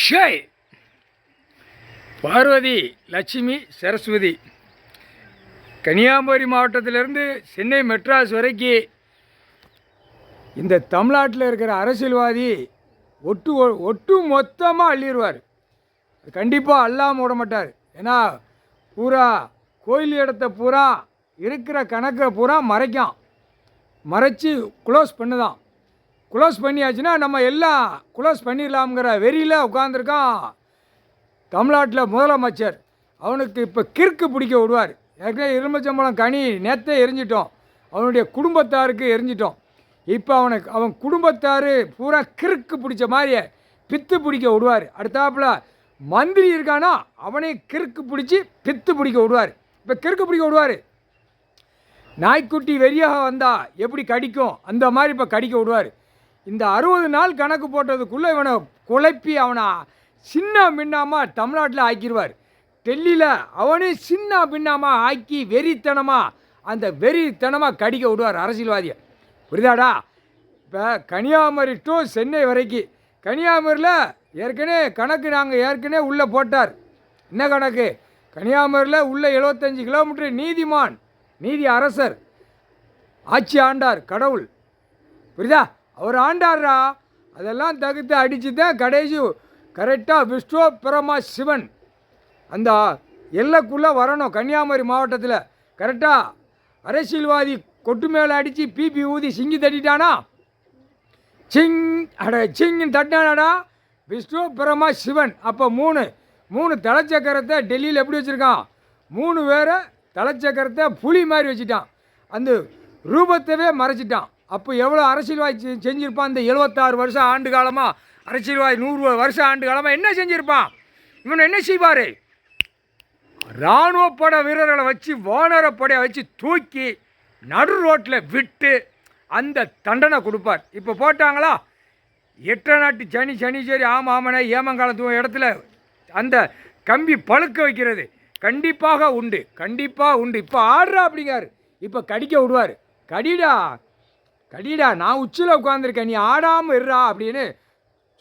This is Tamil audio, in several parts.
ஷய் பார்வதி லட்சுமி சரஸ்வதி கன்னியாகுமரி மாவட்டத்திலிருந்து சென்னை மெட்ராஸ் வரைக்கும் இந்த தமிழ்நாட்டில் இருக்கிற அரசியல்வாதி ஒட்டு மொத்தமாக அள்ளிடுவார். கண்டிப்பாக அள்ளாமல் விட மாட்டார். ஏன்னா பூரா கோயில் இடத்த பூரா இருக்கிற கணக்கை பூரா மறைச்சி க்ளோஸ் பண்ணுதான். க்ளோஸ் பண்ணியாச்சுன்னா நம்ம எல்லாம் க்ளோஸ் பண்ணிடலாம்ங்கிற வெறியில் உட்காந்துருக்கான் தமிழ்நாட்டில் முதலமைச்சர். அவனுக்கு இப்போ கிறுக்கு பிடிக்க விடுவார். ஏற்கனவே எலுமிச்சம்பழம் கனி நேற்றே எரிஞ்சிட்டோம், அவனுடைய குடும்பத்தாருக்கு எரிஞ்சிட்டோம். இப்போ அவன் குடும்பத்தார் பூரா கிறுக்கு பிடிச்ச மாதிரி பித்து பிடிக்க விடுவார். அடுத்தாப்புல மந்திரி இருக்கானா அவனே கிறுக்கு பிடிச்சி பித்து பிடிக்க விடுவார். இப்போ கிறுக்கு பிடிக்க விடுவார். நாய்க்குட்டி வெறியாக வந்தால் எப்படி கடிக்கும் அந்த மாதிரி இப்போ கடிக்க விடுவார். இந்த 60 நாள் கணக்கு போட்டதுக்குள்ளே இவனை குழப்பி அவனை சின்ன பின்னாமல் தமிழ்நாட்டில் ஆக்கிடுவார். டெல்லியில் அவனே சின்ன பின்னாமல் ஆக்கி வெறித்தனமாக கடிக்க விடுவார் அரசியல்வாதியை. புரியுதாடா? இப்போ கன்னியாகுமரி டு சென்னை வரைக்கும் கன்னியாகுமரியில் ஏற்கனவே ஏற்கனவே உள்ளே போட்டார். என்ன கணக்கு? கன்னியாகுமரியில் உள்ள 75 கிலோமீட்டர் நீதி அரசர் ஆட்சி ஆண்டார். கடவுள் புரியுதா? அவர் ஆண்டார்ரா. அதெல்லாம் தகுத்து அடித்து தான் கடைசி கரெக்டாக விஸ்வபரமா சிவன் அந்த எல்லைக்குள்ளே வரணும். கன்னியாகுமரி மாவட்டத்தில் கரெக்டாக அரசியல்வாதி கொட்டு மேலே அடித்து பிபி ஊதி சிங்கி தட்டிட்டானா, சிங்கின்னு தட்டினானாடா விஸ்வபரமா சிவன். அப்போ மூணு தலைச்சக்கரத்தை டெல்லியில் எப்படி வச்சுருக்கான்? 3 பேரை தலைச்சக்கரத்தை புலி மாதிரி வச்சுட்டான். அந்த ரூபத்தவே மறைச்சிட்டான். அப்போ எவ்வளோ அரசியல்வாதி செஞ்சுருப்பான்? இந்த 76 வருஷம் ஆண்டு காலமாக அரசியல்வாதி 100 வருஷம் ஆண்டு காலமாக என்ன செஞ்சுருப்பான்? இவன் என்ன செய்வார்? இராணுவ படை வீரர்களை வச்சு வானரப்படையை வச்சு தூக்கி நடு ரோட்டில் விட்டு அந்த தண்டனை கொடுப்பார். இப்போ போட்டாங்களா 8 நாட்டு சனீஸ்வரி ஆமாமனை ஏமங்காலத்து இடத்துல அந்த கம்பி பழுக்க வைக்கிறது கண்டிப்பாக உண்டு. இப்போ ஆடுறா அப்படிங்காரு. இப்போ கடிக்க விடுவார். கடிடா நான் உச்சியில் உட்காந்துருக்கேன், நீ ஆடாமல் இருறா அப்படின்னு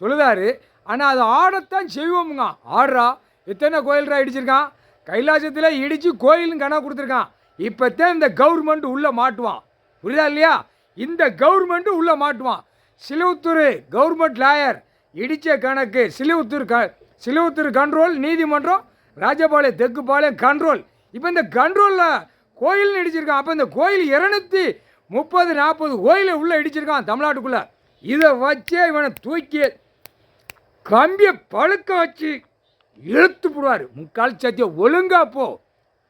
சொல்லுதாரு. ஆனால் அதை ஆடத்தான் செய்வோமுங்க. ஆடுறா. எத்தனை கோயில்ரா இடிச்சிருக்கான்? கைலாசத்தில் இடித்து கோயிலும் கணக்கு கொடுத்துருக்கான். இப்போத்தான் இந்த கவர்மெண்ட் உள்ளே மாட்டுவான். புரியுதா இல்லையா? இந்த கவர்மெண்ட்டு உள்ளே மாட்டுவான். சிலுவத்தூர் கவர்மெண்ட் லாயர் இடித்த கணக்கு சிலுவத்தூர் கண்ட்ரோல் நீதிமன்றம், ராஜபாளையம் தெற்குப்பாளையம் கண்ட்ரோல். இப்போ இந்த கண்ட்ரோலில் கோயில்னு இடிச்சிருக்கான். அப்போ இந்த கோயில் 230-40 கோயிலை உள்ளே இடிச்சிருக்கான் தமிழ்நாட்டுக்குள்ளே. இதை வச்சே இவனை தூக்கி கம்பியை பழுக்க வச்சு இழுத்து போடுவார். முக்கால் சத்தியம் ஒழுங்காக போ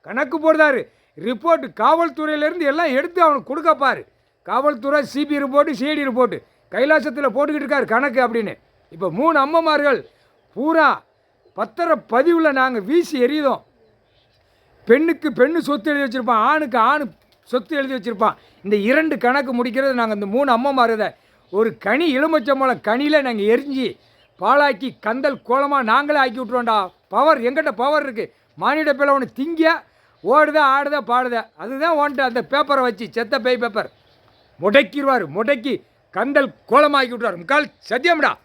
கணக்கு போடுறாரு. ரிப்போர்ட்டு காவல்துறையிலேருந்து எல்லாம் எடுத்து அவனுக்கு கொடுக்கப்பார். காவல்துறை சிபி ரிப்போர்ட்டு சிஐடி ரிப்போர்ட்டு கைலாசத்தில் போட்டுக்கிட்டு இருக்கார் கணக்கு அப்படின்னு. இப்போ 3 அம்மமார்கள் பூரா பத்திரப்பதிவில் நாங்கள் வீசி எறியுதோம். பெண்ணுக்கு பெண்ணு சொத்து எழுதி வச்சுருப்பான், ஆணுக்கு ஆணு சொத்து எழுதி வச்சுருப்பான். இந்த 2 கணக்கு முடிக்கிறது நாங்கள் இந்த 3 அம்மமாருதை ஒரு கனி எலுமிச்சம்பழம் கனியில் நாங்கள் எரிஞ்சு பாலாக்கி கந்தல் கோலமாக நாங்களே ஆக்கி விட்ருவோண்டா. பவர் எங்கிட்ட பவர் இருக்குது. மானிட பிள்ளை ஒன்று திங்க ஓடுதா ஆடுதா பாடுதா அதுதான் ஓன்ட்டு அந்த பேப்பரை வச்சு செத்த பேப்பர் முடக்கி கந்தல் கோலமாக்கி விட்ருவார். முக்கால் சத்தியம்டா.